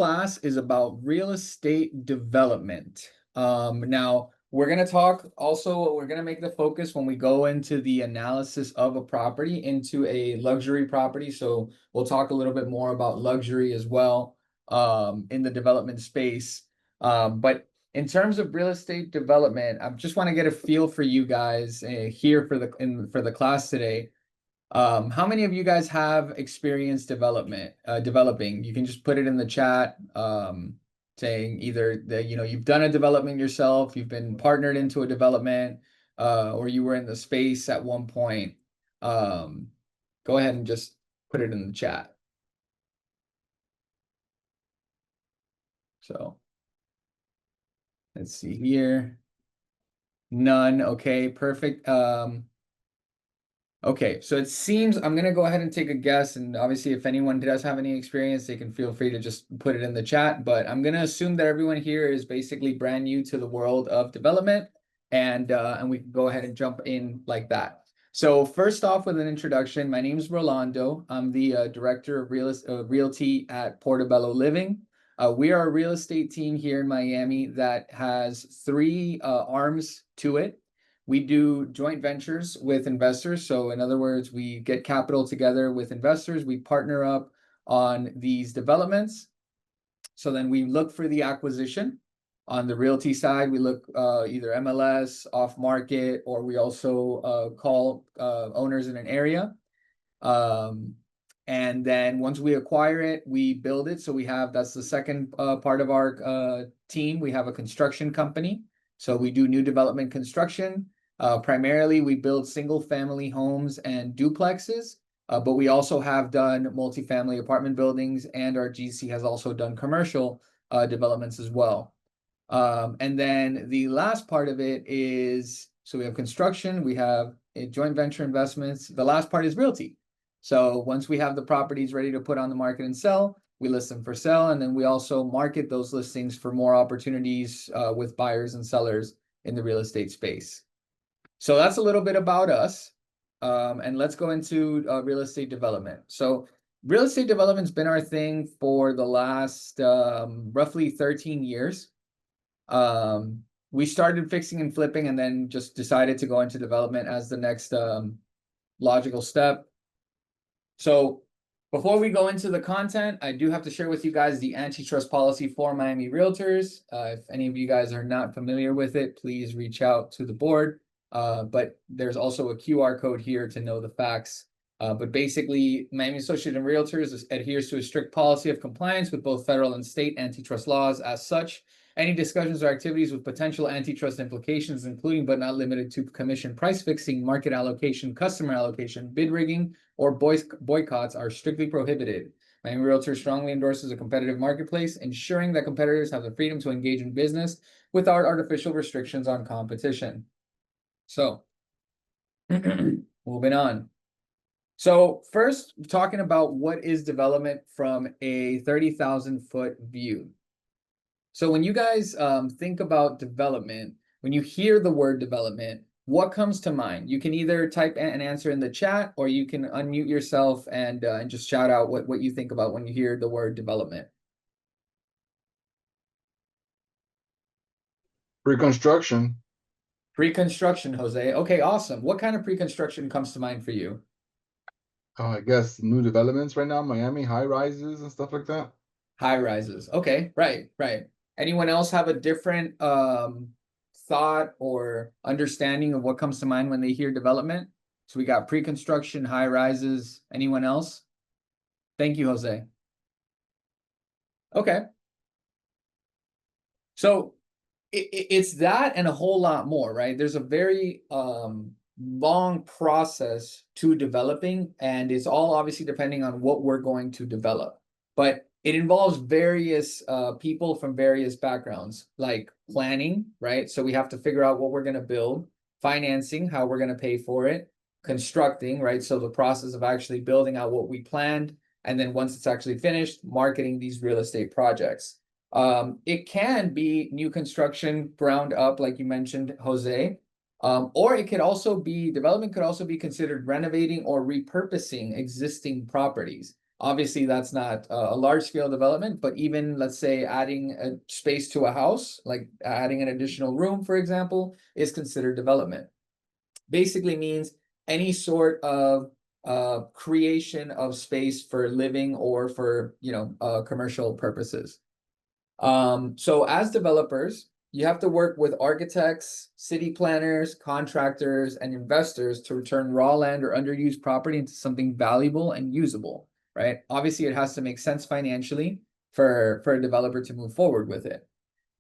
class is about real estate development. Now we're gonna talk also, we're gonna make the focus when we go into the analysis of a property into a luxury property. So we'll talk a little bit more about luxury as well in the development space. But in terms of real estate development, I just want to get a feel for you guys here for the class today. How many of you guys have experience developing? You can just put it in the chat, saying either that, you've done a development yourself, you've been partnered into a development, or you were in the space at one point. Go ahead and just put it in the chat. So let's see here. None. Okay, perfect. Okay, so it seems I'm gonna go ahead and take a guess, and obviously if anyone does have any experience, they can feel free to just put it in the chat, but I'm gonna assume that everyone here is basically brand new to the world of development, and we can go ahead and jump in like that. So first off, with an introduction, my name is Rolando. I'm the director of realty at Portobello Living. We are a real estate team here in Miami that has three arms to it. We do joint ventures with investors. So in other words, we get capital together with investors. We partner up on these developments. So then we look for the acquisition. On the realty side, we look either MLS, off market, or we also call owners in an area. And then once we acquire it, we build it. So that's the second part of our team. We have a construction company. So we do new development construction. Primarily, we build single family homes and duplexes, but we also have done multifamily apartment buildings, and our GC has also done commercial developments as well. And then the last part of it is, so we have construction, we have joint venture investments. The last part is realty. So once we have the properties ready to put on the market and sell, we list them for sale, and then we also market those listings for more opportunities with buyers and sellers in the real estate space. So that's a little bit about us. And let's go into real estate development. So real estate development's been our thing for the last roughly 13 years. We started fixing and flipping and then just decided to go into development as the next logical step. So before we go into the content, I do have to share with you guys the antitrust policy for Miami Realtors. If any of you guys are not familiar with it, please reach out to the board. But there's also a QR code here to know the facts. But basically, Miami Associated Realtors adheres to a strict policy of compliance with both federal and state antitrust laws. As such, any discussions or activities with potential antitrust implications, including but not limited to commission price fixing, market allocation, customer allocation, bid rigging, or boycotts, are strictly prohibited. Miami Realtors strongly endorses a competitive marketplace, ensuring that competitors have the freedom to engage in business without artificial restrictions on competition. So, moving on. So first, talking about what is development from a 30,000-foot view. So when you guys think about development, when you hear the word development, what comes to mind? You can either type an answer in the chat, or you can unmute yourself and just shout out what you think about when you hear the word development. Pre-construction. Pre-construction, Jose. Okay, awesome. What kind of pre-construction comes to mind for you? I guess new developments right now, Miami, high rises and stuff like that. High rises. Okay, right. Anyone else have a different thought or understanding of what comes to mind when they hear development? So we got pre-construction, high rises. Anyone else? Thank you, Jose. Okay. So it's that and a whole lot more, right? There's a very long process to developing, and it's all obviously depending on what we're going to develop. But it involves various people from various backgrounds, like planning, right? So we have to figure out what we're going to build, financing, how we're going to pay for it, constructing, right? So the process of actually building out what we planned, and then once it's actually finished, marketing these real estate projects. It can be new construction, ground up, like you mentioned, Jose. Or it could also be, development could also be considered renovating or repurposing existing properties. Obviously, that's not a large scale development, but even let's say adding a space to a house, like adding an additional room, for example, is considered development. Basically means any sort of creation of space for living or for, commercial purposes. So as developers, you have to work with architects, city planners, contractors, and investors to return raw land or underused property into something valuable and usable, right? Obviously, it has to make sense financially for a developer to move forward with it.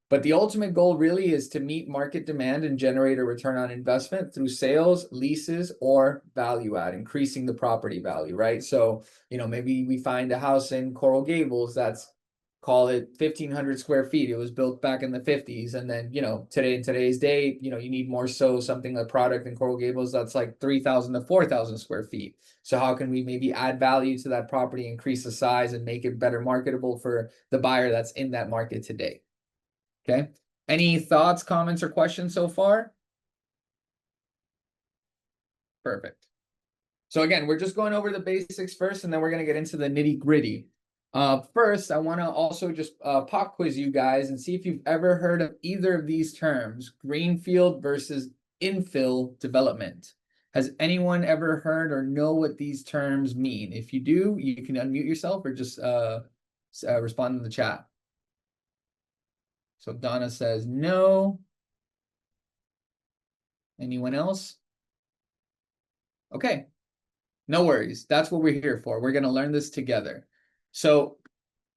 But the ultimate goal really is to meet market demand and generate a return on investment through sales, leases, or value add, increasing the property value, right? So, maybe we find a house in Coral Gables that's, call it 1,500 square feet. It was built back in the 50s. And then, today, in today's day, you need more so something, a product in Coral Gables that's like 3,000 to 4,000 square feet. So how can we maybe add value to that property, increase the size, and make it better marketable for the buyer that's in that market today? Okay. Any thoughts, comments, or questions so far? Perfect. So again, we're just going over the basics first, and then we're going to get into the nitty gritty. First, I want to also just pop quiz you guys and see if you've ever heard of either of these terms, greenfield versus infill development. Has anyone ever heard or know what these terms mean? If you do, you can unmute yourself or just respond in the chat. So Donna says no. Anyone else? Okay, no worries. That's what we're here for. We're going to learn this together. So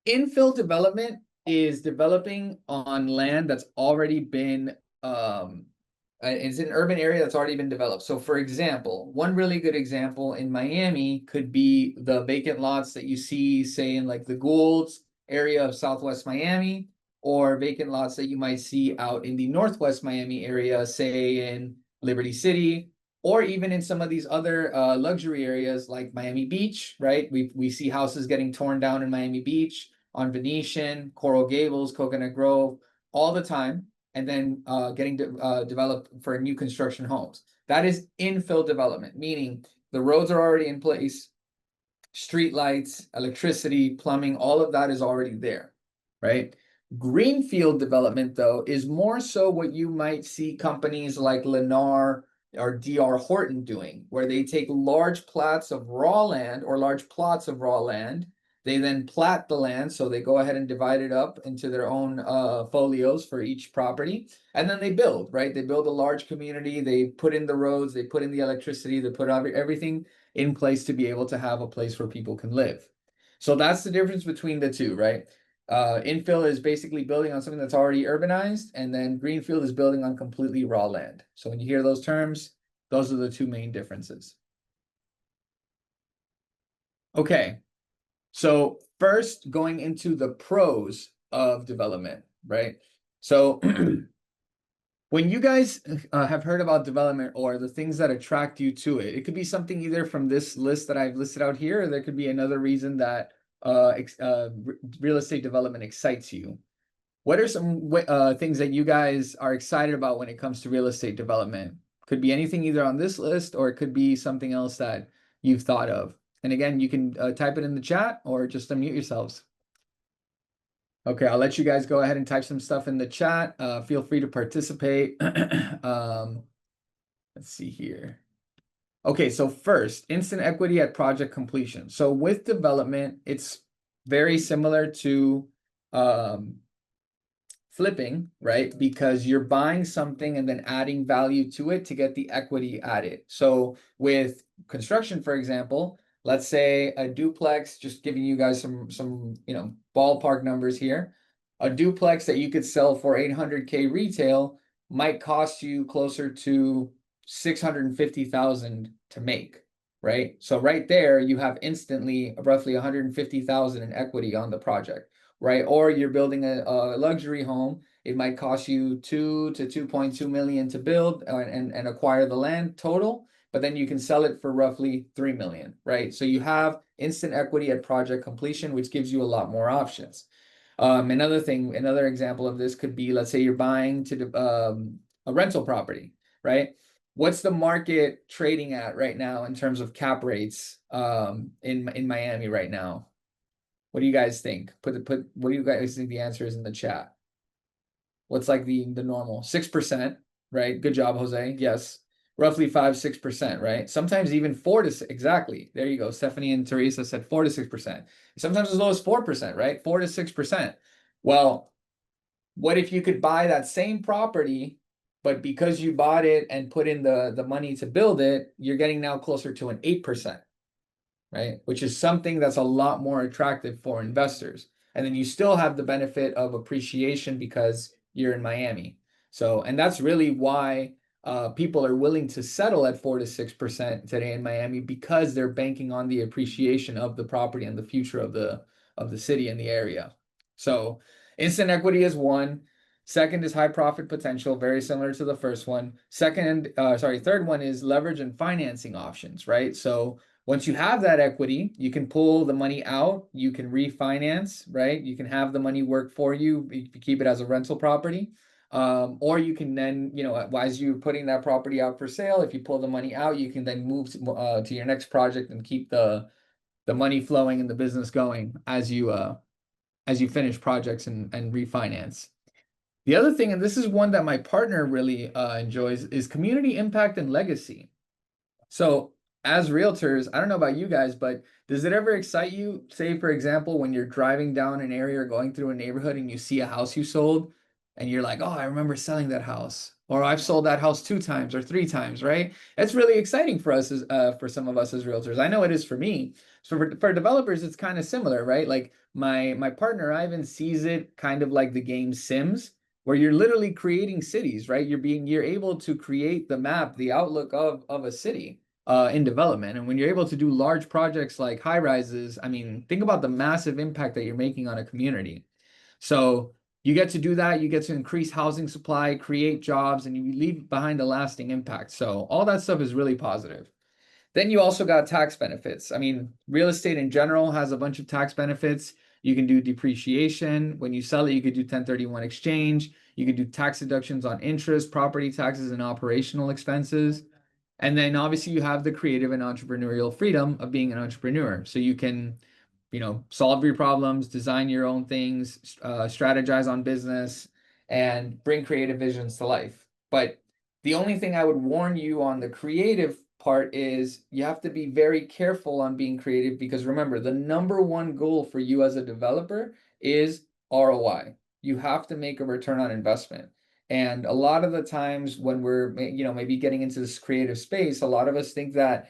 infill development is developing on land that's already been, it's an urban area that's already been developed. So for example, one really good example in Miami could be the vacant lots that you see, say, in like the Goulds area of Southwest Miami, or vacant lots that you might see out in the Northwest Miami area, say in Liberty City, or even in some of these other luxury areas like Miami Beach, right? We see houses getting torn down in Miami Beach, on Venetian, Coral Gables, Coconut Grove, all the time, and then getting developed for new construction homes. That is infill development, meaning the roads are already in place, street lights, electricity, plumbing, all of that is already there, right? Greenfield development, though, is more so what you might see companies like Lennar or DR Horton doing, where they take large plots of raw land or large plots of raw land. They then plat the land, so they go ahead and divide it up into their own folios for each property, and then they build, right? They build a large community, they put in the roads, they put in the electricity, they put everything in place to be able to have a place where people can live. So that's the difference between the two, right? Infill is basically building on something that's already urbanized, and then greenfield is building on completely raw land. So when you hear those terms, those are the two main differences. Okay, so first going into the pros of development, right? So when you guys have heard about development or the things that attract you to it, it could be something either from this list that I've listed out here, or there could be another reason that real estate development excites you. What are some things that you guys are excited about when it comes to real estate development? Could be anything either on this list, or it could be something else that you've thought of. And again, you can type it in the chat or just unmute yourselves. Okay, I'll let you guys go ahead and type some stuff in the chat. Feel free to participate. Let's see here. Okay, so first, instant equity at project completion. So with development, it's very similar to flipping, right? Because you're buying something and then adding value to it to get the equity added. So with construction, for example, let's say a duplex, just giving you guys some ballpark numbers here. A duplex that you could sell for 800K retail might cost you closer to 650,000 to make, right? So right there, you have instantly roughly 150,000 in equity on the project, right? Or you're building a luxury home. It might cost you 2 to 2.2 million to build and acquire the land total, but then you can sell it for roughly 3 million, right? So you have instant equity at project completion, which gives you a lot more options. Another example of this could be, let's say you're buying a rental property, right? What's the market trading at right now in terms of cap rates in Miami right now? What do you guys think? What do you guys think the answer is in the chat? What's like the normal? 6%, right? Good job, Jose. Yes. Roughly 5-6%, right? Sometimes even 4 to 6. Exactly. There you go. Stephanie and Teresa said 4 to 6%. Sometimes as low as 4%, right? 4 to 6%. Well, what if you could buy that same property, but because you bought it and put in the money to build it, you're getting now closer to an 8%, right? Which is something that's a lot more attractive for investors. And then you still have the benefit of appreciation because you're in Miami. So, and that's really why people are willing to settle at 4 to 6% today in Miami, because they're banking on the appreciation of the property and the future of the city and the area. So, instant equity is one. Second is high profit potential, very similar to the first one. Third one is leverage and financing options, right? So once you have that equity, you can pull the money out, you can refinance, right? You can have the money work for you, you keep it as a rental property. Or you can then, as you're putting that property out for sale, if you pull the money out, you can then move to your next project and keep the money flowing and the business going as you finish projects and refinance. The other thing, and this is one that my partner really enjoys, is community impact and legacy. So as realtors, I don't know about you guys, but does it ever excite you, say, for example, when you're driving down an area or going through a neighborhood and you see a house you sold and you're like, oh, I remember selling that house, or I've sold that house 2 times or 3 times, right? It's really exciting for us for some of us as realtors. I know it is for me. So for developers, it's kind of similar, right? Like my partner Ivan sees it kind of like the game Sims, where you're literally creating cities, right? You're able to create the map, the outlook of a city in development. And when you're able to do large projects like high rises, I mean, think about the massive impact that you're making on a community. So you get to do that, you get to increase housing supply, create jobs, and you leave behind a lasting impact. So all that stuff is really positive. Then you also got tax benefits. I mean, real estate in general has a bunch of tax benefits. You can do depreciation. When you sell it, you could do 1031 exchange. You could do tax deductions on interest, property taxes, and operational expenses. And then obviously you have the creative and entrepreneurial freedom of being an entrepreneur. So you can, solve your problems, design your own things, strategize on business, and bring creative visions to life. But the only thing I would warn you on the creative part is you have to be very careful on being creative, because remember, the number one goal for you as a developer is ROI. You have to make a return on investment. And a lot of the times when we're, maybe getting into this creative space, a lot of us think that,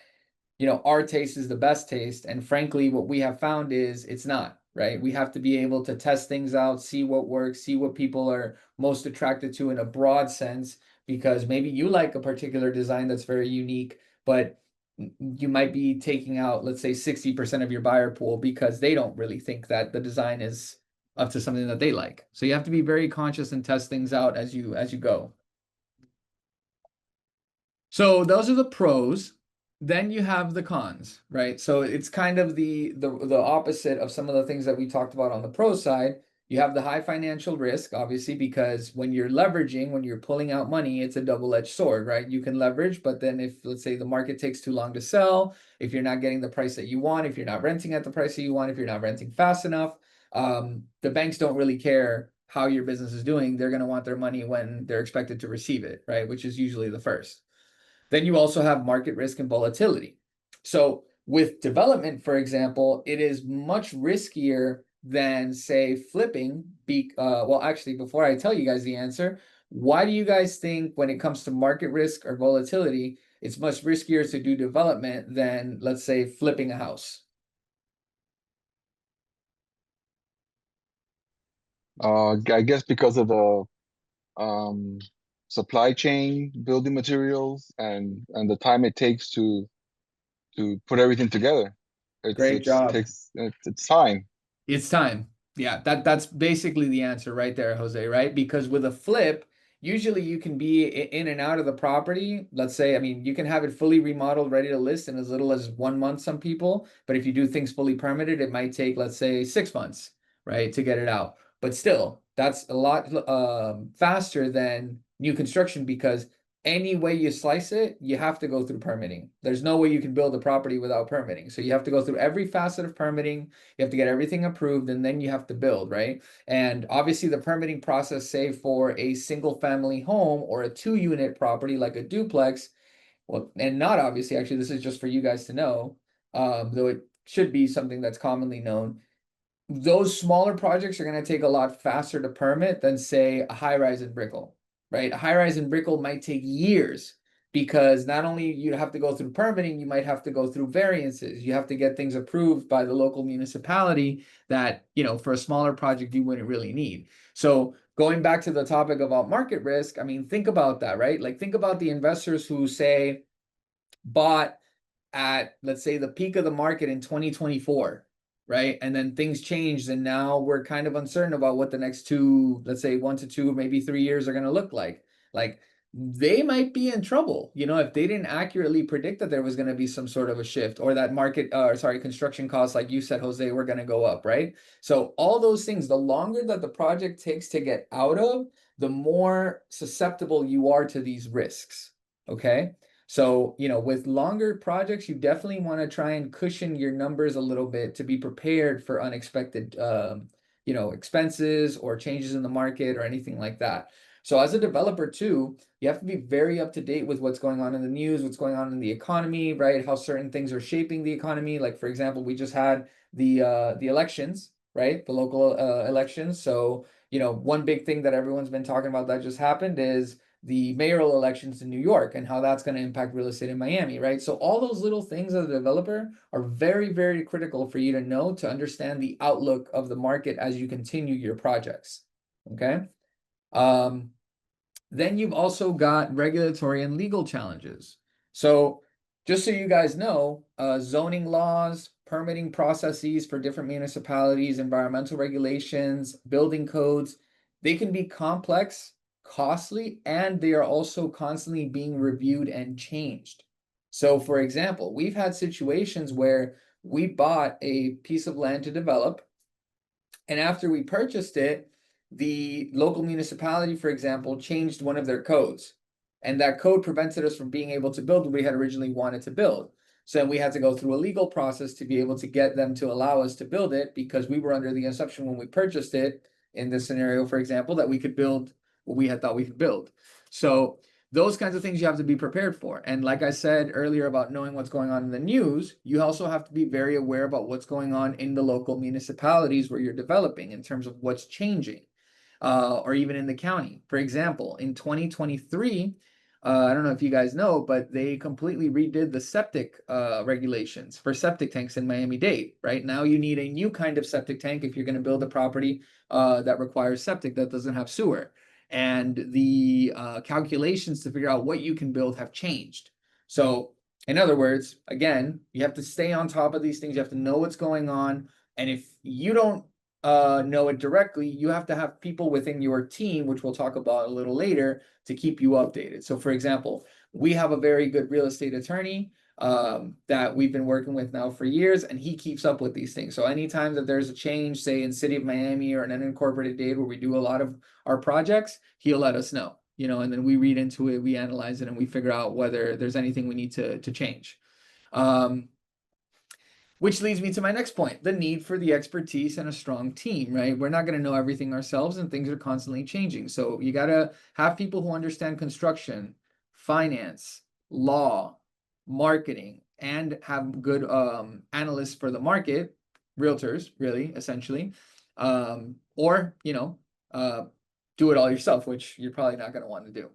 our taste is the best taste. And frankly, what we have found is it's not, right? We have to be able to test things out, see what works, see what people are most attracted to in a broad sense, because maybe you like a particular design that's very unique, but you might be taking out, let's say, 60% of your buyer pool because they don't really think that the design is up to something that they like. So you have to be very conscious and test things out as you go. So those are the pros. Then you have the cons, right? So it's kind of the opposite of some of the things that we talked about on the pro side. You have the high financial risk, obviously, because when you're leveraging, when you're pulling out money, it's a double-edged sword, right? You can leverage, but then if, let's say, the market takes too long to sell, if you're not getting the price that you want, if you're not renting at the price that you want, if you're not renting fast enough, the banks don't really care how your business is doing. They're going to want their money when they're expected to receive it, right? Which is usually the first. Then you also have market risk and volatility. So with development, for example, it is much riskier than, say, flipping. Well, actually, before I tell you guys the answer, why do you guys think when it comes to market risk or volatility, it's much riskier to do development than, let's say, flipping a house? I guess because of the um, supply chain, building materials, and the time it takes to put everything together. Great job. It's time. It's time. Yeah, that's basically the answer right there, Jose, right? Because with a flip, usually you can be in and out of the property. Let's say, I mean, you can have it fully remodeled, ready to list in as little as 1 month, some people. But if you do things fully permitted, it might take, let's say, 6 months, right, to get it out. But still, that's a lot faster than new construction, because any way you slice it, you have to go through permitting. There's no way you can build a property without permitting. So you have to go through every facet of permitting. You have to get everything approved, and then you have to build, right? And obviously the permitting process, say for a single family home or a 2-unit property like a duplex, well, and not obviously, actually, this is just for you guys to know, though it should be something that's commonly known. Those smaller projects are going to take a lot faster to permit than, say, a high rise in Brickell, right? A high rise in Brickell might take years because not only you have to go through permitting, you might have to go through variances. You have to get things approved by the local municipality that, for a smaller project, you wouldn't really need. So going back to the topic about market risk, I mean, think about that, right? Like, think about the investors who say bought at, let's say, the peak of the market in 2024, right? And then things changed, and now we're kind of uncertain about what the next two, let's say 1 to 2, maybe 3 years are going to look like. Like, they might be in trouble, if they didn't accurately predict that there was going to be some sort of a shift, or that construction costs, like you said, Jose, were going to go up, right? So all those things, the longer that the project takes to get out of, the more susceptible you are to these risks. Okay. So, with longer projects, you definitely want to try and cushion your numbers a little bit to be prepared for unexpected, expenses or changes in the market or anything like that. So as a developer too, you have to be very up to date with what's going on in the news, what's going on in the economy, right? How certain things are shaping the economy. Like, for example, we just had the elections, right? The local elections. So, one big thing that everyone's been talking about that just happened is the mayoral elections in New York and how that's going to impact real estate in Miami, right? So all those little things as a developer are very, very critical for you to know to understand the outlook of the market as you continue your projects. Okay. Um, then you've also got regulatory and legal challenges. So just so you guys know, zoning laws, permitting processes for different municipalities, environmental regulations, building codes, they can be complex, costly, and they are also constantly being reviewed and changed. So for example, we've had situations where we bought a piece of land to develop, and after we purchased it, the local municipality, for example, changed one of their codes. And that code prevented us from being able to build what we had originally wanted to build. So then we had to go through a legal process to be able to get them to allow us to build it, because we were under the assumption when we purchased it, in this scenario, for example, that we could build what we had thought we could build. So those kinds of things you have to be prepared for. And like I said earlier about knowing what's going on in the news, you also have to be very aware about what's going on in the local municipalities where you're developing in terms of what's changing, or even in the county. For example, in 2023, I don't know if you guys know, but they completely redid the septic regulations for septic tanks in Miami-Dade. Right now, you need a new kind of septic tank if you're going to build a property that requires septic that doesn't have sewer. And the calculations to figure out what you can build have changed. So, in other words, again, you have to stay on top of these things. You have to know what's going on. And if you don't know it directly, you have to have people within your team, which we'll talk about a little later, to keep you updated. So, for example, we have a very good real estate attorney that we've been working with now for years, and he keeps up with these things. So anytime that there's a change, say in City of Miami or an unincorporated Dade where we do a lot of our projects, he'll let us know, and then we read into it, we analyze it, and we figure out whether there's anything we need to change. Which leads me to my next point, the need for the expertise and a strong team, right? We're not going to know everything ourselves, and things are constantly changing. So you got to have people who understand construction, finance, law, marketing, and have good analysts for the market, realtors, really, essentially. Or, do it all yourself, which you're probably not going to want to do.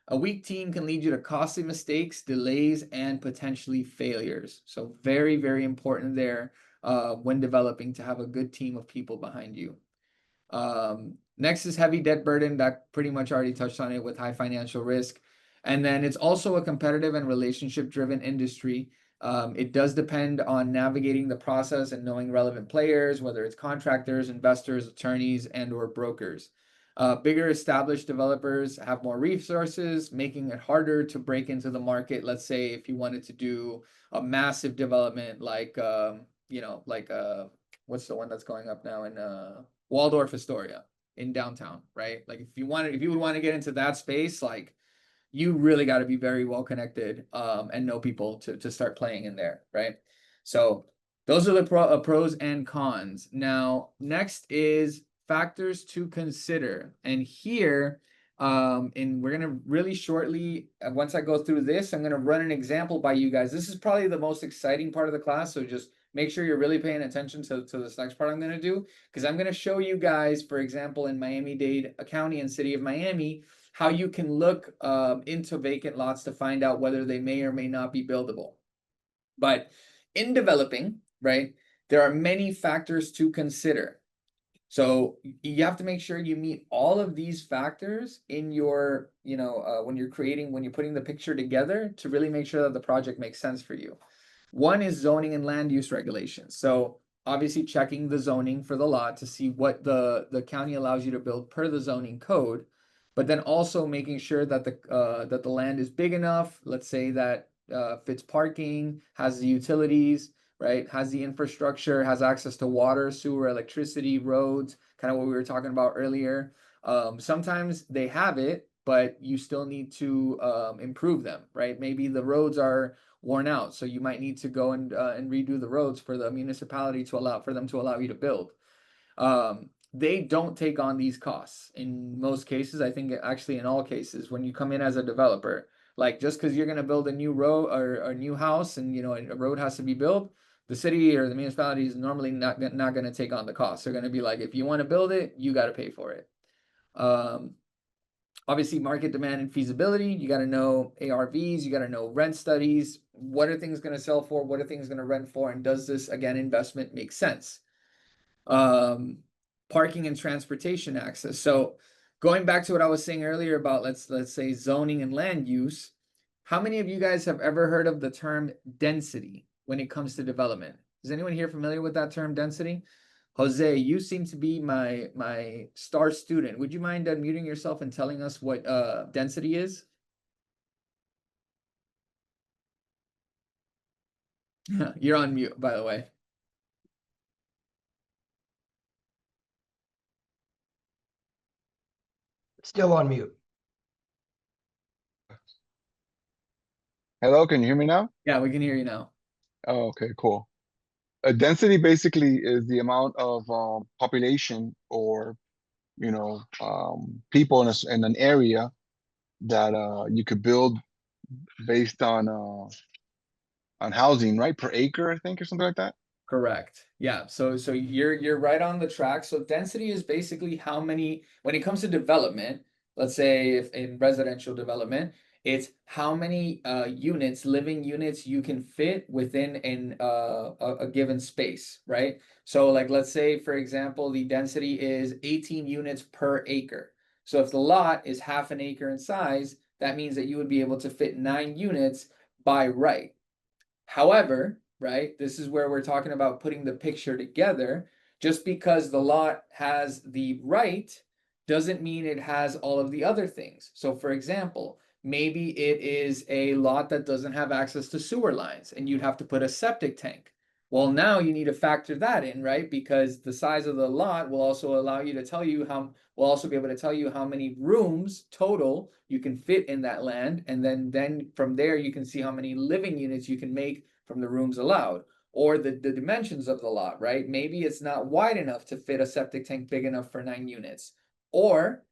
A weak team can lead you to costly mistakes, delays, and potentially failures. So very, very important there when developing to have a good team of people behind you. Next is heavy debt burden. That pretty much already touched on it with high financial risk. And then it's also a competitive and relationship-driven industry. It does depend on navigating the process and knowing relevant players, whether it's contractors, investors, attorneys, and or brokers. Bigger established developers have more resources, making it harder to break into the market. Let's say if you wanted to do a massive development like, what's the one that's going up now in Waldorf Astoria in downtown, right? Like if you would want to get into that space, like you really got to be very well connected and know people to start playing in there, right? So those are the pros and cons. Now, next is factors to consider. And here, and we're gonna really shortly, once I go through this, I'm gonna run an example by you guys. This is probably the most exciting part of the class, so just make sure you're really paying attention to this next part I'm gonna do, because I'm gonna show you guys, for example, in Miami-Dade County and City of Miami, how you can look into vacant lots to find out whether they may or may not be buildable. But in developing, right, there are many factors to consider. So you have to make sure you meet all of these factors in your, when you're putting the picture together to really make sure that the project makes sense for you. One is zoning and land use regulations. So obviously checking the zoning for the lot to see what the county allows you to build per the zoning code, but then also making sure that the land is big enough. Let's say that fits parking, has the utilities, right? Has the infrastructure, has access to water, sewer, electricity, roads, kind of what we were talking about earlier. Sometimes they have it, but you still need to improve them, right? Maybe the roads are worn out, so you might need to go and redo the roads for the municipality to allow you to build. They don't take on these costs in most cases. I think actually in all cases, when you come in as a developer, like just because you're going to build a new road or a new house and a road has to be built, the city or the municipality is normally not going to take on the cost. They're going to be like, if you want to build it, you got to pay for it. Obviously, market demand and feasibility. You got to know ARVs. You got to know rent studies. What are things going to sell for? What are things going to rent for? And does this, again, investment make sense? Parking and transportation access. So going back to what I was saying earlier about let's say zoning and land use, how many of you guys have ever heard of the term density when it comes to development? Is anyone here familiar with that term density? Jose, you seem to be my star student. Would you mind unmuting yourself and telling us what density is? You're on mute, by the way. Still on mute. Hello, can you hear me now? Yeah, we can hear you now. Oh, okay, cool. Density basically is the amount of population or people in an area that you could build based on housing, right? Per acre, I think, or something like that. Correct. Yeah. So you're right on the track. So density is basically how many, when it comes to development, let's say if in residential development, it's how many living units you can fit within a given space, right? So like let's say for example, the density is 18 units per acre. So if the lot is half an acre in size, that means that you would be able to fit 9 units by right. However, right, this is where we're talking about putting the picture together. Just because the lot has the right doesn't mean it has all of the other things. So, for example, maybe it is a lot that doesn't have access to sewer lines and you'd have to put a septic tank. Well, now you need to factor that in, right? Because the size of the lot will also allow you to tell you will also be able to tell you how many rooms total you can fit in that land. And then from there, you can see how many living units you can make from the rooms allowed or the dimensions of the lot, right? Maybe it's not wide enough to fit a septic tank big enough for 9 units. Or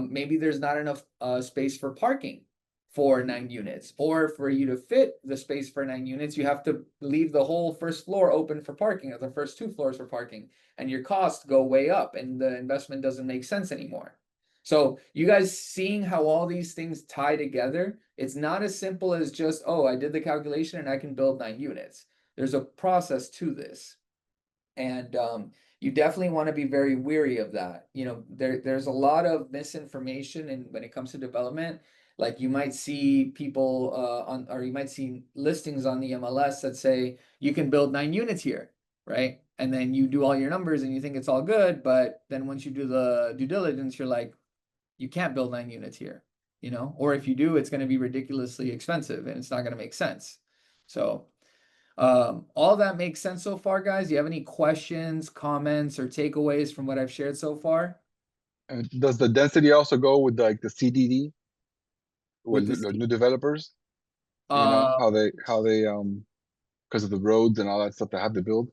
maybe there's not enough space for parking for 9 units. Or for you to fit the space for 9 units, you have to leave the whole first floor open for parking or the first 2 floors for parking. And your costs go way up and the investment doesn't make sense anymore. So you guys seeing how all these things tie together, it's not as simple as just, oh, I did the calculation and I can build 9 units. There's a process to this. And you definitely want to be very weary of that. There's a lot of misinformation and when it comes to development. Like you might see people or you might see listings on the MLS that say you can build 9 units here, right? And then you do all your numbers and you think it's all good, but then once you do the due diligence, you're like, you can't build 9 units here, or if you do, it's going to be ridiculously expensive and it's not going to make sense. So all that makes sense so far, guys. Do you have any questions, comments, or takeaways from what I've shared so far? Does the density also go with like the CDD? with with the the city. new developers, you know, Uh, how they because of the roads and all that stuff they have to build.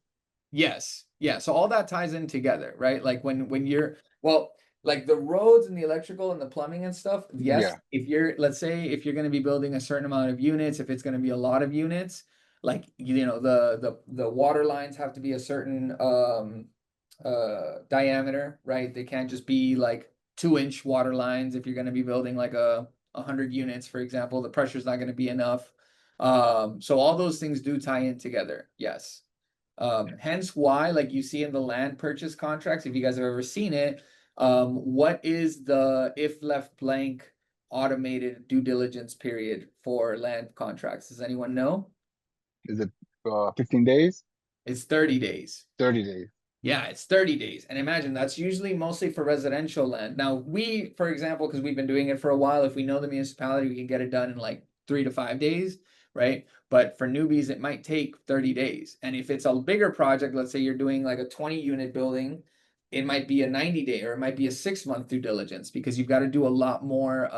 Yes. Yeah. So all that ties in together, right? Like when you're well, like the roads and the electrical and the plumbing and stuff, yes, Yeah, if you're let's say if you're going to be building a certain amount of units, if it's going to be a lot of units, like the water lines have to be a certain diameter, right? They can't just be like 2-inch water lines if you're going to be building like a 100 units, for example, the pressure's not going to be enough. So all those things do tie in together. Yes. Hence why, like you see in the land purchase contracts, if you guys have ever seen it, what is the if left blank automated due diligence period for land contracts? Does anyone know? is it 15 days, It's 30 days. 30 days? Yeah, it's 30 days. And imagine that's usually mostly for residential land. Now, we, for example, because we've been doing it for a while, if we know the municipality, we can get it done in like 3 to 5 days, right? But for newbies, it might take 30 days. And if it's a bigger project, let's say you're doing like a 20-unit building, it might be a 90-day or it might be a 6 month due diligence because you've got to do a lot more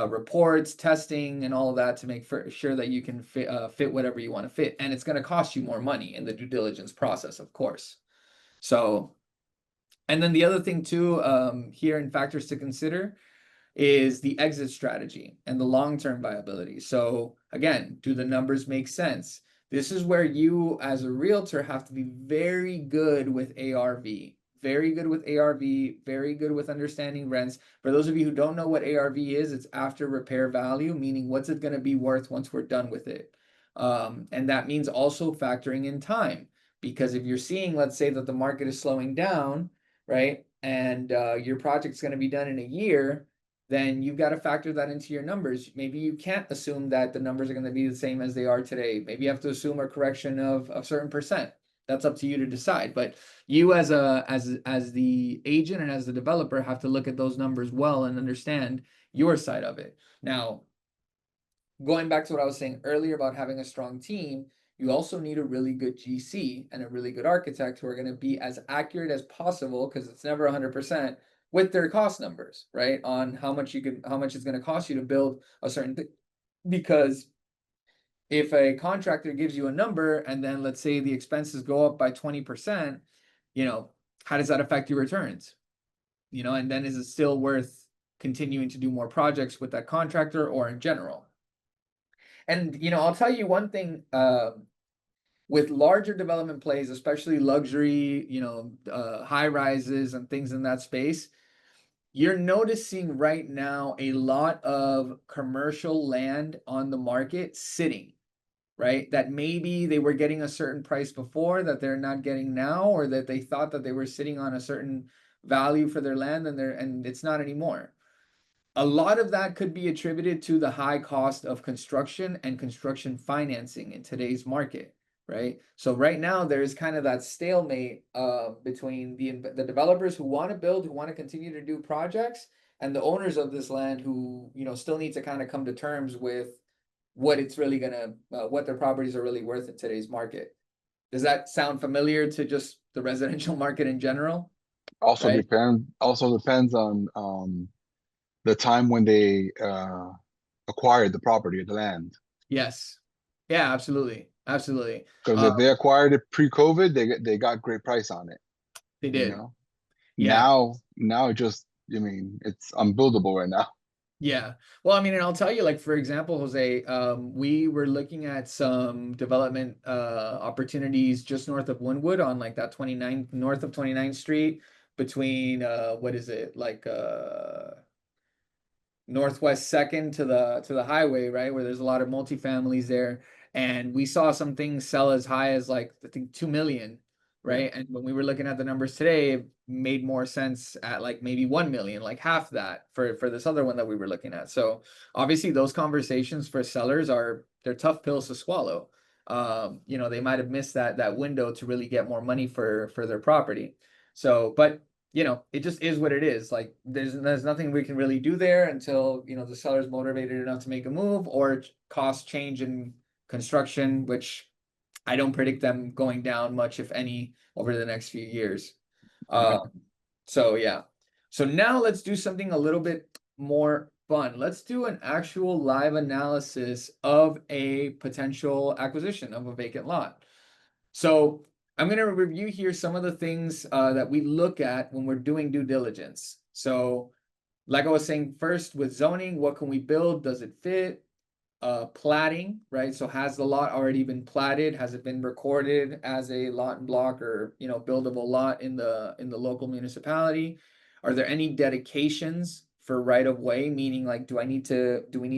reports, testing, and all of that to make sure that you can fit whatever you want to fit. And it's going to cost you more money in the due diligence process, of course. So, and then the other thing too, here in factors to consider is the exit strategy and the long-term viability. So again, do the numbers make sense? This is where you as a realtor have to be very good with ARV, very good with ARV, very good with understanding rents. For those of you who don't know what ARV is, it's after repair value, meaning what's it going to be worth once we're done with it. And that means also factoring in time, because if you're seeing, let's say that the market is slowing down, right? And your project's going to be done in a year, then you've got to factor that into your numbers. Maybe you can't assume that the numbers are going to be the same as they are today. Maybe you have to assume a correction of a certain percent. That's up to you to decide. But you as the agent and as the developer have to look at those numbers well and understand your side of it. Now, going back to what I was saying earlier about having a strong team, you also need a really good GC and a really good architect who are going to be as accurate as possible, because it's never 100%, with their cost numbers, right? On how much it's going to cost you to build a certain thing. Because if a contractor gives you a number and then let's say the expenses go up by 20%, how does that affect your returns? And then is it still worth continuing to do more projects with that contractor or in general? And I'll tell you one thing, with larger development plays, especially luxury, high rises and things in that space, you're noticing right now a lot of commercial land on the market sitting, right? That maybe they were getting a certain price before that they're not getting now, or that they thought that they were sitting on a certain value for their land and it's not anymore. A lot of that could be attributed to the high cost of construction and construction financing in today's market, right? So right now there's kind of that stalemate between the developers who want to build, who want to continue to do projects, and the owners of this land who still need to kind of come to terms with what it's really gonna what their properties are really worth in today's market. Does that sound familiar to just the residential market in general? Right? Also depends on the time when they acquired the property or the land. Yes. Yeah, absolutely. Absolutely. Because if they acquired it pre-COVID, they got great price on it, They you did. know. Yeah. Now it just, I mean, it's unbuildable right now. Yeah. Well, I mean, and I'll tell you, like, for example, Jose, we were looking at some development opportunities just north of Wynwood on like that 29 north of 29th Street between what is it? Like Northwest Second to the highway, right, where there's a lot of multifamilies there, and we saw some things sell as high as like I think 2 million, Yeah. right? And when we were looking at the numbers today, it made more sense at like maybe 1 million, like half that for this other one that we were looking at. So obviously, those conversations for sellers they're tough pills to swallow. They might have missed that window to really get more money for their property. So, but it just is what it is. Like there's nothing we can really do there until, the seller's motivated enough to make a move or cost change in construction, which I don't predict them going down much, if any, over the next few years. Yeah. So yeah. So now let's do something a little bit more fun. Let's do an actual live analysis of a potential acquisition of a vacant lot. So I'm going to review here some of the things that we look at when we're doing due diligence. So like I was saying, first with zoning, what can we build? Does it fit? Platting, right? So has the lot already been platted? Has it been recorded as a lot and block or, you know, buildable lot in the local municipality? Are there any dedications for right of way? Meaning like, do we need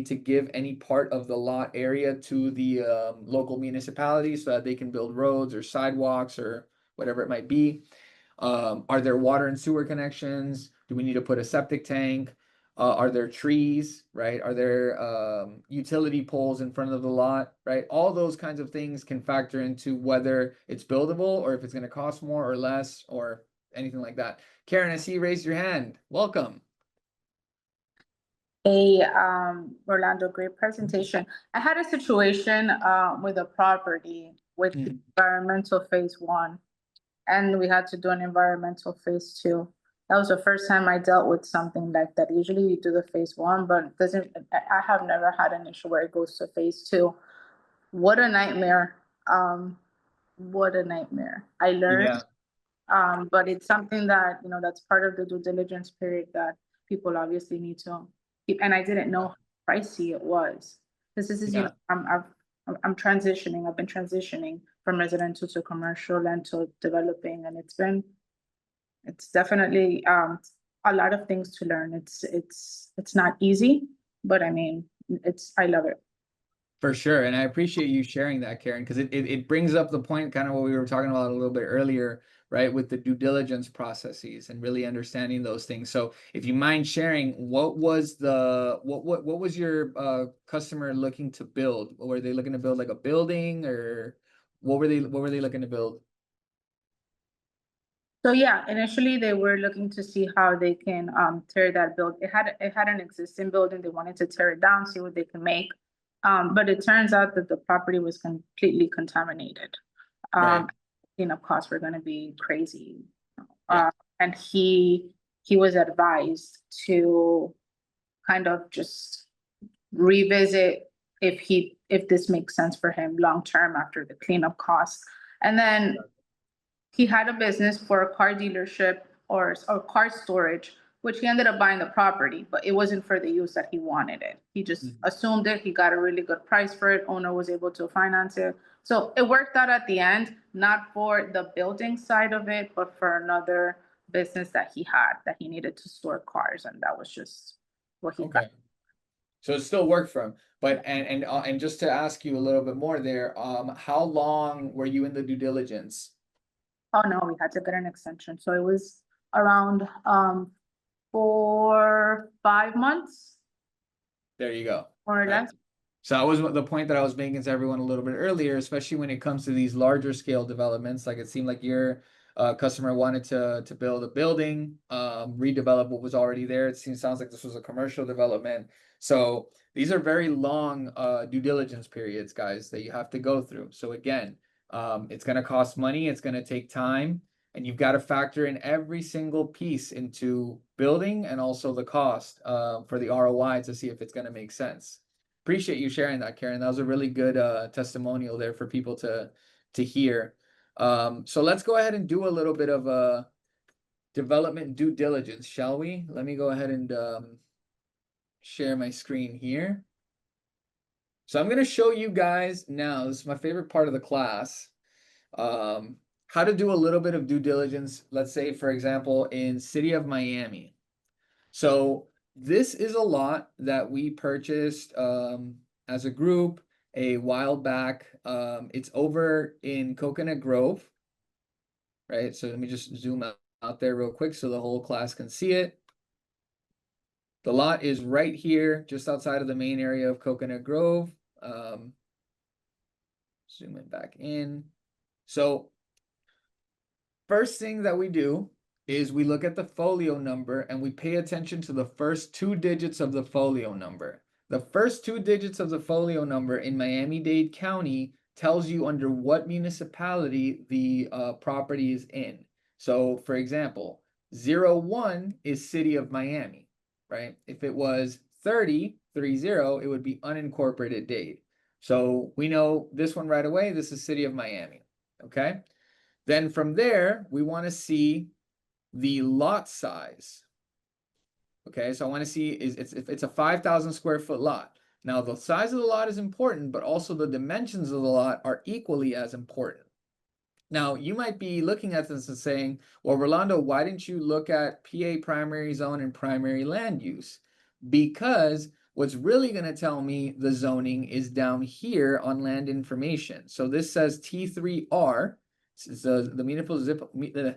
to give any part of the lot area to the local municipality so that they can build roads or sidewalks or whatever it might be? Are there water and sewer connections? Do we need to put a septic tank? Are there trees, right? Are there utility poles in front of the lot, right? All those kinds of things can factor into whether it's buildable or if it's going to cost more or less or anything like that. Karen, I see you raised your hand. Welcome. Hey, Rolando, great presentation. I had a situation with a property with the environmental phase 1, and we had to do an environmental phase 2. That was the first time I dealt with something like that. Usually we do the phase 1, but I have never had an issue where it goes to phase 2. What a nightmare. What a nightmare. I learned. Yeah. But it's something that, you know, that's part of the due diligence period that people obviously need to keep. And I didn't know how pricey it was. Because this is, you know, I'm transitioning. I've been transitioning from residential to commercial and to developing, and it's definitely a lot of things to learn. It's not easy, but I mean, I love it. For sure. And I appreciate you sharing that, Karen, because it brings up the point, kind of what we were talking about a little bit earlier, right, with the due diligence processes and really understanding those things. So if you mind sharing, what was your customer looking to build? Were they looking to build like a building, or what were they looking to build? So yeah, initially they were looking to see how they can tear that build. It had an existing building. They wanted to tear it down, see what they can make. But it turns out that the property was completely contaminated. Right. You know, costs were going to be crazy. Yeah. And he was advised to kind of just revisit if this makes sense for him long term after the cleanup costs. And then he had a business for a car dealership or car storage, which he ended up buying the property, but it wasn't for the use that he wanted it. He just assumed it. He got a really good price for it. Owner was able to finance it. So it worked out at the end, not for the building side of it, but for another business that he had that he needed to store cars. And that was just what he got. Okay. So it still worked for him. But and just to ask you a little bit more there, how long were you in the due diligence? Oh no, we had to get an extension. So it was around 4-5 months, There you go. more or Right. less. So that was the point that I was making to everyone a little bit earlier, especially when it comes to these larger scale developments. Like it seemed like your customer wanted to build a building, redevelop what was already there. Sounds like this was a commercial development. So these are very long due diligence periods, guys, that you have to go through. So again, it's going to cost money, it's going to take time, and you've got to factor in every single piece into building and also the cost for the ROI to see if it's going to make sense. Appreciate you sharing that, Karen. That was a really good testimonial there for people to hear. So let's go ahead and do a little bit of a development due diligence, shall we? Let me go ahead and share my screen here. So I'm going to show you guys now, this is my favorite part of the class, how to do a little bit of due diligence, let's say, for example, in City of Miami. So this is a lot that we purchased as a group a while back. It's over in Coconut Grove, right? So let me just zoom out there real quick so the whole class can see it. The lot is right here, just outside of the main area of Coconut Grove. Zoom it back in. So first thing that we do is we look at the folio number and we pay attention to the first 2 digits of the folio number. The first 2 digits of the folio number in Miami-Dade County tells you under what municipality the property is in. So for example, 01 is City of Miami, right? If it was 30, it would be unincorporated dade. So we know this one right away. This is City of Miami. Okay. Then from there, we want to see the lot size. Okay, so I want to see if it's a 5,000 square foot lot. Now the size of the lot is important, but also the dimensions of the lot are equally as important. Now you might be looking at this and saying, well, Rolando, why didn't you look at PA primary zone and primary land use? Because what's really going to tell me the zoning is down here on land information. So this says T3R. So the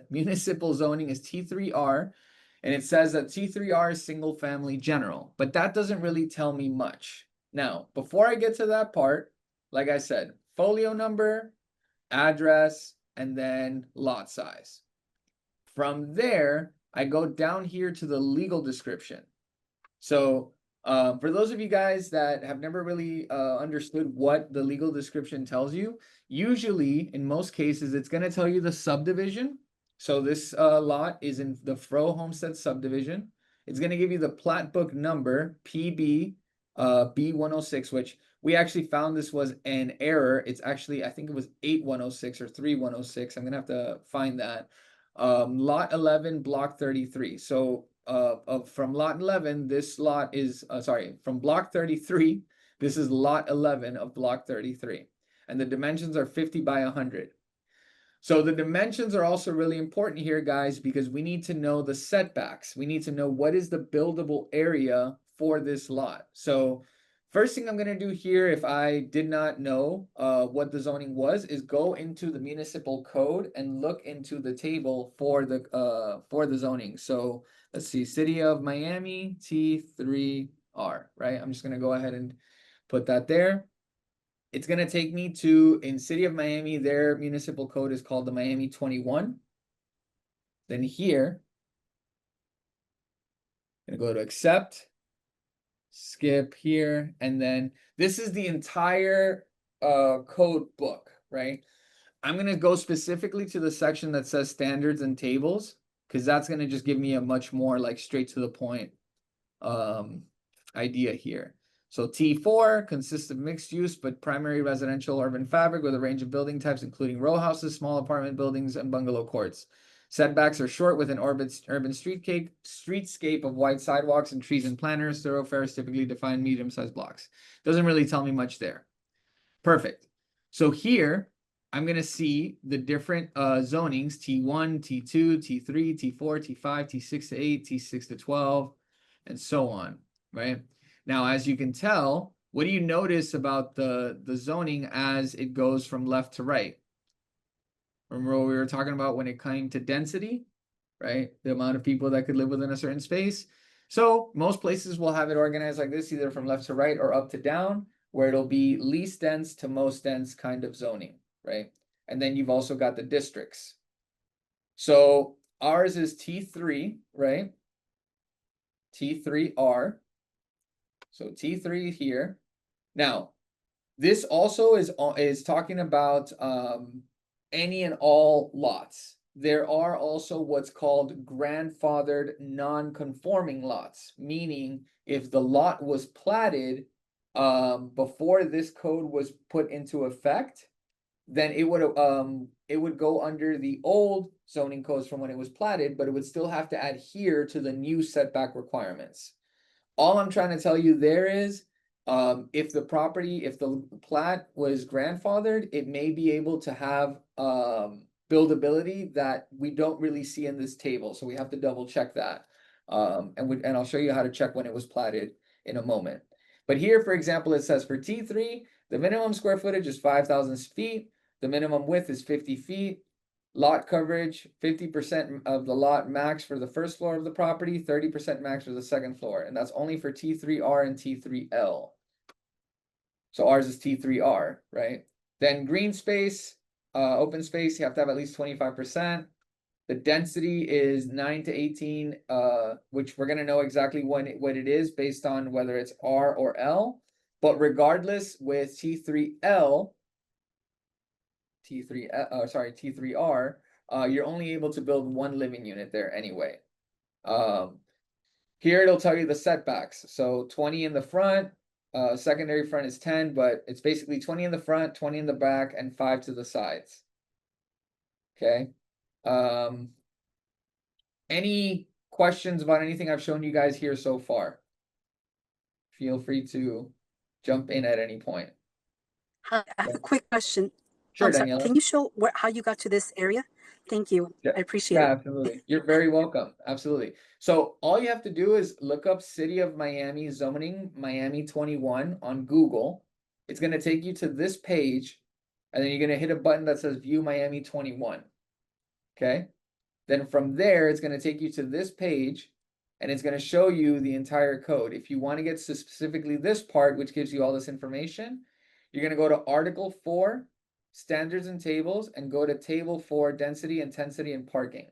municipal zoning is T3R. And it says that T3R is single family general, but that doesn't really tell me much. Now, before I get to that part, like I said, folio number, address, and then lot size. From there, I go down here to the legal description. So for those of you guys that have never really understood what the legal description tells you, usually in most cases, it's going to tell you the subdivision. So this lot is in the Fro Homestead subdivision. It's going to give you the plat book number, PB B106, which we actually found this was an error. It's actually, I think it was 8106 or 3106. I'm going to have to find that. Lot 11, block 33. So from lot 11, this lot is, from block 33, this is lot 11 of block 33. And the dimensions are 50 by 100. So the dimensions are also really important here, guys, because we need to know the setbacks. We need to know what is the buildable area for this lot. So first thing I'm going to do here, if I did not know what the zoning was, is go into the municipal code and look into the table for the zoning. So let's see, City of Miami, T3R, right? I'm just going to go ahead and put that there. It's going to take me to, in City of Miami, their municipal code is called the Miami 21. Then here, I'm going to go to accept, skip here, and then this is the entire code book, right? I'm going to go specifically to the section that says standards and tables, because that's going to just give me a much more like straight to the point idea here. So T4 consists of mixed use, but primary residential urban fabric with a range of building types, including row houses, small apartment buildings, and bungalow courts. Setbacks are short with an urban streetscape of wide sidewalks and trees and planters. Thoroughfares typically define medium-sized blocks. Doesn't really tell me much there. Perfect. So here, I'm going to see the different zonings, T1, T2, T3, T4, T5, T6 to 8, T6 to 12, and so on, right? Now, as you can tell, what do you notice about the zoning as it goes from left to right? Remember what we were talking about when it came to density, right? The amount of people that could live within a certain space. So most places will have it organized like this, either from left to right or up to down, where it'll be least dense to most dense kind of zoning, right? And then you've also got the districts. So ours is T3, right? T3R. So T3 here. Now, this also is talking about any and all lots. There are also what's called grandfathered non-conforming lots, meaning if the lot was platted before this code was put into effect, then it would go under the old zoning codes from when it was platted, but it would still have to adhere to the new setback requirements. All I'm trying to tell you there is, if the plat was grandfathered, it may be able to have buildability that we don't really see in this table. So we have to double check that. And I'll show you how to check when it was platted in a moment. But here, for example, it says for T3, the minimum square footage is 5,000 feet. The minimum width is 50 feet. Lot coverage, 50% of the lot max for the first floor of the property, 30% max for the second floor. And that's only for T3R and T3L. So ours is T3R, right? Then green space, open space, you have to have at least 25%. The density is 9 to 18, which we're going to know exactly what it is based on whether it's R or L. But regardless, with T3R, you're only able to build one living unit there anyway. Here it'll tell you the setbacks. So 20 in the front, secondary front is 10, but it's basically 20 in the front, 20 in the back, and 5 to the sides. Okay. Any questions about anything I've shown you guys here so far? Feel free to jump in at any point. Hi, I have a quick question. Sure, Sorry, Daniela. can you show how you got to this area? Thank you. Yeah. I appreciate Yeah, it. absolutely. You're very welcome. Absolutely. So all you have to do is look up City of Miami zoning Miami 21 on Google. It's going to take you to this page, and then you're going to hit a button that says View Miami 21. Okay. Then from there, it's going to take you to this page, and it's going to show you the entire code. If you want to get to specifically this part, which gives you all this information, you're going to go to Article 4, Standards and Tables, and go to Table 4, Density, Intensity, and Parking.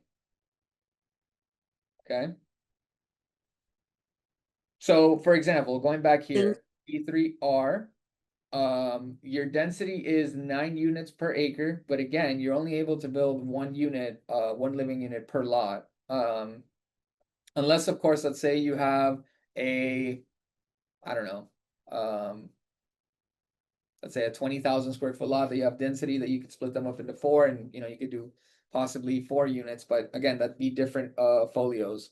Okay. So, for example, going back here, P3R, your density is 9 units per acre, but again, you're only able to build 1 unit, 1 living unit per lot. Unless, of course, let's say you have a, I don't know, let's say a 20,000 square foot lot that you have density that you could split them up into 4, and you could do possibly 4 units, but again, that'd be different folios.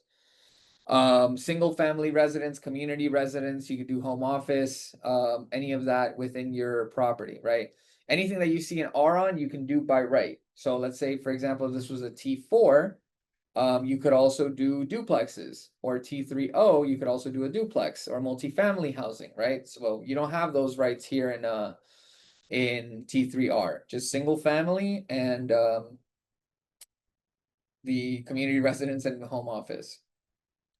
Single family residence, community residence, you could do home office, any of that within your property, right? Anything that you see an R on, you can do by right. So let's say, for example, if this was a T4, you could also do duplexes, or T3O, you could also do a duplex or multifamily housing, right? So you don't have those rights here in T3R, just single family and the community residence and the home office.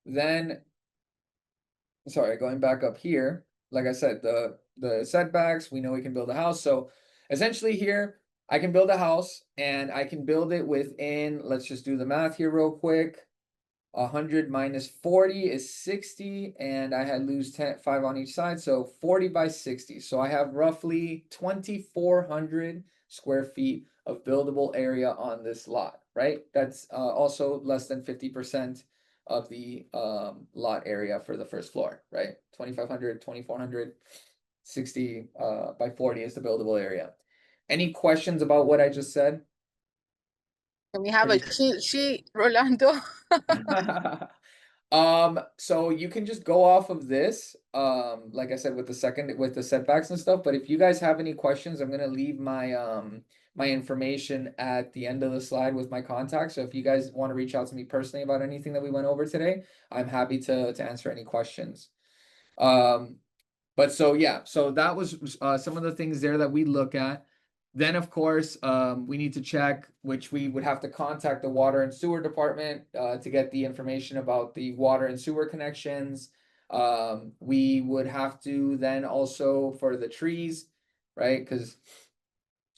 Then, sorry, going back up here, like I said, the setbacks, we know we can build a house. So essentially here, I can build a house, and I can build it within, let's just do the math here real quick. 100 minus 40 is 60, and I had lose 5 on each side, so 40 by 60. So I have roughly 2,400 square feet of buildable area on this lot, right? That's also less than 50% of the lot area for the first floor, right? 2,500, 2,400, 60 by 40 is the buildable area. Any questions about what I just said? Can we have a cheat sheet, Rolando? So you can just go off of this, like I said, with the setbacks and stuff. But if you guys have any questions, I'm gonna leave my my information at the end of the slide with my contact. So if you guys want to reach out to me personally about anything that we went over today, I'm happy to answer any questions. But so yeah, so that was some of the things there that we look at. Then, of course, we need to check, which we would have to contact the water and sewer department to get the information about the water and sewer connections. We would have to then also for the trees, right? Because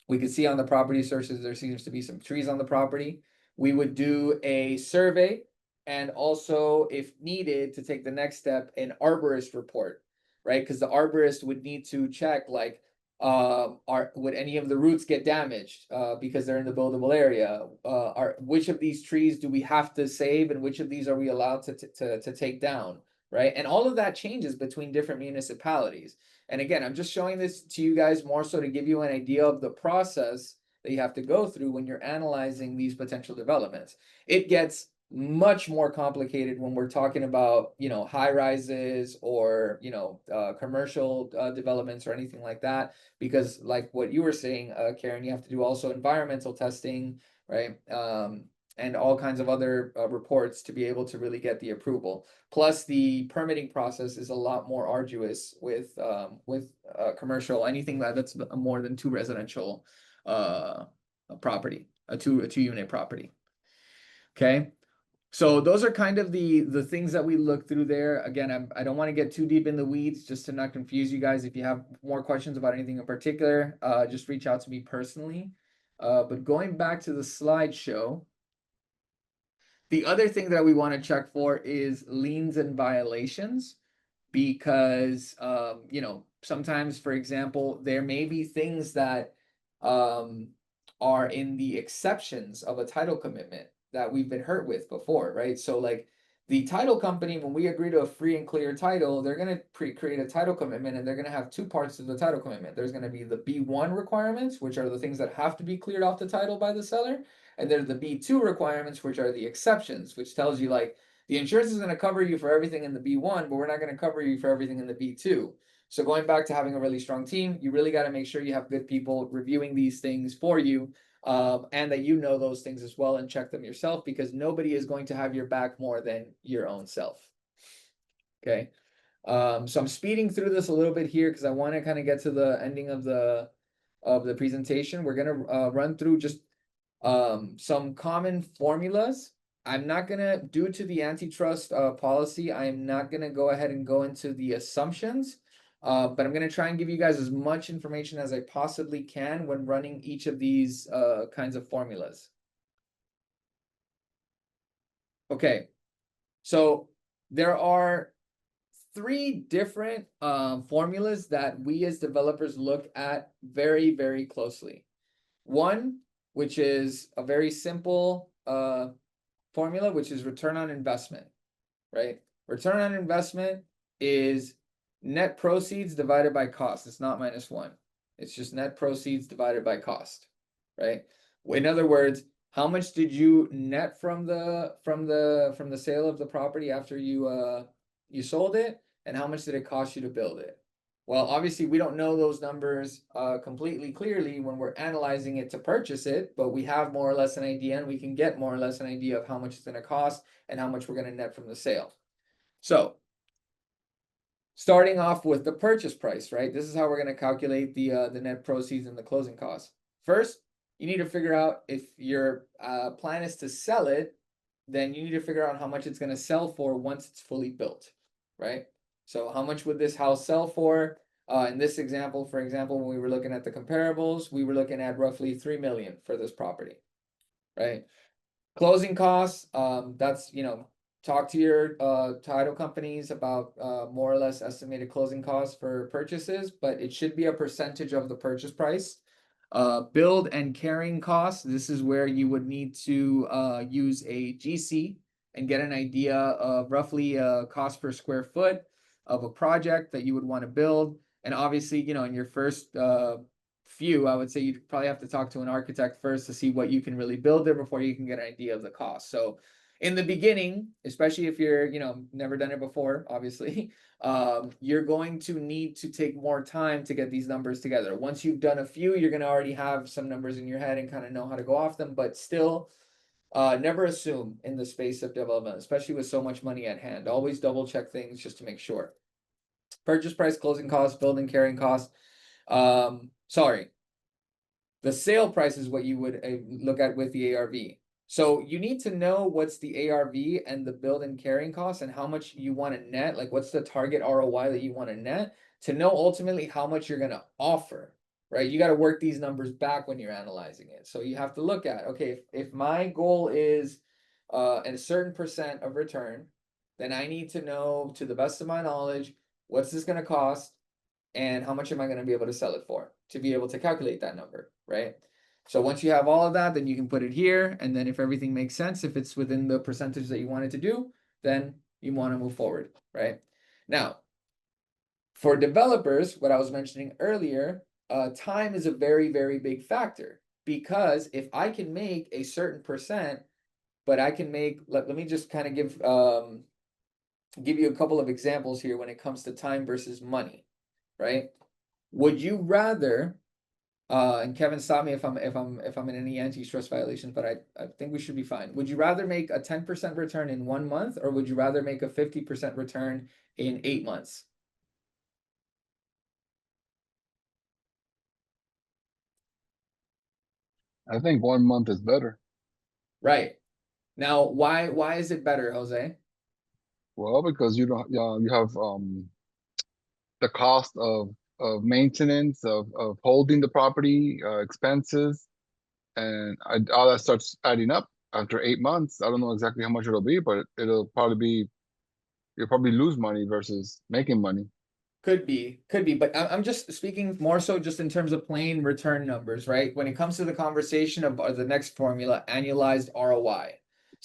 we could see on the property sources there seems to be some trees on the property. We would do a survey, and also, if needed, to take the next step, an arborist report, right? Because the arborist would need to check, like, would any of the roots get damaged because they're in the buildable area? Which of these trees do we have to save, and which of these are we allowed to take down, right? And all of that changes between different municipalities. And again, I'm just showing this to you guys more so to give you an idea of the process that you have to go through when you're analyzing these potential developments. It gets much more complicated when we're talking about, high rises or, commercial developments or anything like that, because like what you were saying, Karen, you have to do also environmental testing, right? And all kinds of other reports to be able to really get the approval. Plus, the permitting process is a lot more arduous with commercial, anything that's more than 2 residential property, a two unit property. Okay. So those are kind of the things that we look through there. Again, I don't want to get too deep in the weeds just to not confuse you guys. If you have more questions about anything in particular, just reach out to me personally. But going back to the slideshow, the other thing that we want to check for is liens and violations, because sometimes, for example, there may be things that are in the exceptions of a title commitment that we've been hurt with before, right? So like The title company, when we agree to a free and clear title, they're gonna create a title commitment, and they're gonna have two parts to the title commitment. There's gonna be the B1 requirements, which are the things that have to be cleared off the title by the seller, and there's the B2 requirements, which are the exceptions, which tells you like the insurance is gonna cover you for everything in the B1, but we're not gonna cover you for everything in the B2. So going back to having a really strong team, you really got to make sure you have good people reviewing these things for you. And that you know those things as well and check them yourself, because nobody is going to have your back more than your own self. Okay. So I'm speeding through this a little bit here because I want to kind of get to the ending of the presentation. We're going to run through just some common formulas. I'm not going to, due to the antitrust policy, I'm not going to go ahead and go into the assumptions. But I'm going to try and give you guys as much information as I possibly can when running each of these kinds of formulas. Okay, so there are three different formulas that we as developers look at very, very closely. One, which is a very simple formula, which is return on investment, right? Return on investment is net proceeds divided by cost. It's not -1. It's just net proceeds divided by cost, right? In other words, how much did you net from the sale of the property after you sold it, and how much did it cost you to build it? Well, obviously we don't know those numbers completely clearly when we're analyzing it to purchase it, but we have more or less an idea, and we can get more or less an idea of how much it's going to cost and how much we're going to net from the sale. So starting off with the purchase price, right? This is how we're going to calculate the net proceeds and the closing costs. First, you need to figure out if your plan is to sell it, then you need to figure out how much it's going to sell for once it's fully built, right? So how much would this house sell for? In this example, for example, when we were looking at the comparables, we were looking at roughly 3 million for this property, right? Closing costs, that's, talk to your title companies about more or less estimated closing costs for purchases, but it should be a percentage of the purchase price. Build and carrying costs, this is where you would need to use a GC and get an idea of roughly cost per square foot of a project that you would want to build. And obviously, in your first few, I would say you'd probably have to talk to an architect first to see what you can really build there before you can get an idea of the cost. So in the beginning, especially if you're, never done it before, obviously, you're going to need to take more time to get these numbers together. Once you've done a few, you're going to already have some numbers in your head and kind of know how to go off them, but still, never assume in the space of development, especially with so much money at hand. Always double check things just to make sure. Purchase price, closing costs, building carrying costs. Sorry. The sale price is what you would look at with the ARV. So you need to know what's the ARV and the build and carrying costs and how much you want to net, like what's the target ROI that you want to net, to know ultimately how much you're going to offer, right? You got to work these numbers back when you're analyzing it. So you have to look at, okay, if my goal is a certain percent of return, then I need to know, to the best of my knowledge, what's this going to cost and how much am I going to be able to sell it for to be able to calculate that number, right? So once you have all of that, then you can put it here. And then if everything makes sense, if it's within the percentage that you wanted to do, then you want to move forward, right? Now, for developers, what I was mentioning earlier, time is a very, very big factor, because if I can make a certain percent, but I can make, let me just kind of give you a couple of examples here when it comes to time versus money, right? Would you rather, and Kevin, stop me if I'm in any antitrust violations, but I think we should be fine. Would you rather make a 10% return in 1 month, or would you rather make a 50% return in 8 months? I think 1 month is better. Right. Now, why is it better, Jose? Well, because you don't, you have the cost of maintenance, of holding the property, expenses, and all that starts adding up after 8 months. I don't know exactly how much it'll be, but you'll probably lose money versus making money. Could be, but I'm just speaking more so just in terms of plain return numbers, right? When it comes to the conversation of the next formula, annualized ROI.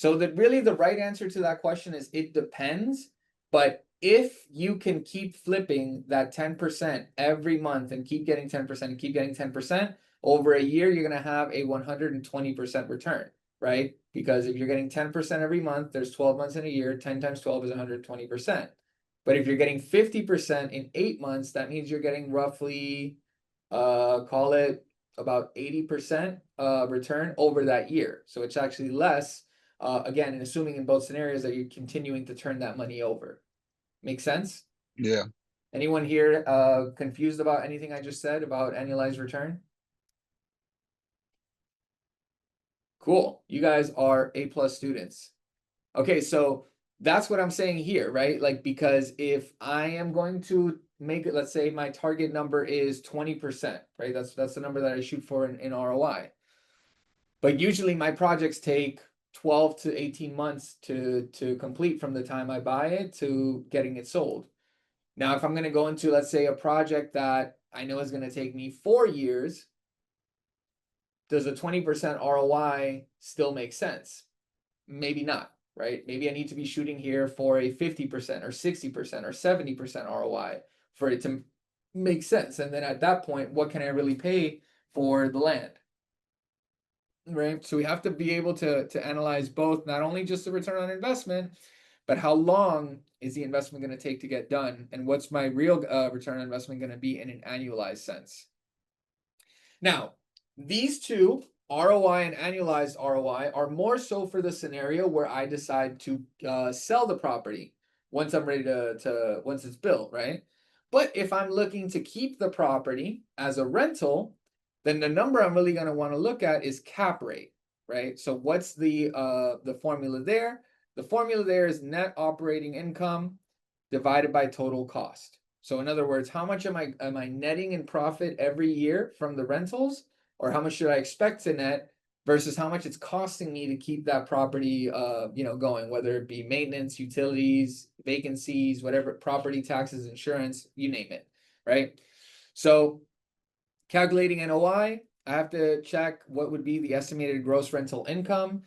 So that really the right answer to that question is it depends. But if you can keep flipping that 10% every month and keep getting 10% and keep getting 10%, over a year, you're going to have a 120% return, right? Because if you're getting 10% every month, there's 12 months in a year, 10 times 12 is 120%. But if you're getting 50% in 8 months, that means you're getting roughly, call it about 80% return over that year. So it's actually less, again, and assuming in both scenarios that you're continuing to turn that money over. Make sense? Yeah. Anyone here confused about anything I just said about annualized return? Cool. You guys are A+ students. Okay, so that's what I'm saying here, right? Like, because if I am going to make it, let's say my target number is 20%, right? That's the number that I shoot for in ROI. But usually my projects take 12 to 18 months to complete from the time I buy it to getting it sold. Now, if I'm going to go into, let's say, a project that I know is going to take me 4 years, does a 20% ROI still make sense? Maybe not, right? Maybe I need to be shooting here for a 50% or 60% or 70% ROI for it to make sense. And then at that point, what can I really pay for the land? Right? So we have to be able to analyze both, not only just the return on investment, but how long is the investment going to take to get done? And what's my real return on investment going to be in an annualized sense? Now, these two, ROI and annualized ROI, are more so for the scenario where I decide to sell the property once I'm ready once it's built, right? But if I'm looking to keep the property as a rental, then the number I'm really going to want to look at is cap rate, right? So what's the formula there? The formula there is net operating income divided by total cost. So in other words, how much am I netting in profit every year from the rentals, or how much should I expect to net versus how much it's costing me to keep that property going, whether it be maintenance, utilities, vacancies, whatever, property taxes, insurance, you name it, right? So calculating NOI, I have to check what would be the estimated gross rental income.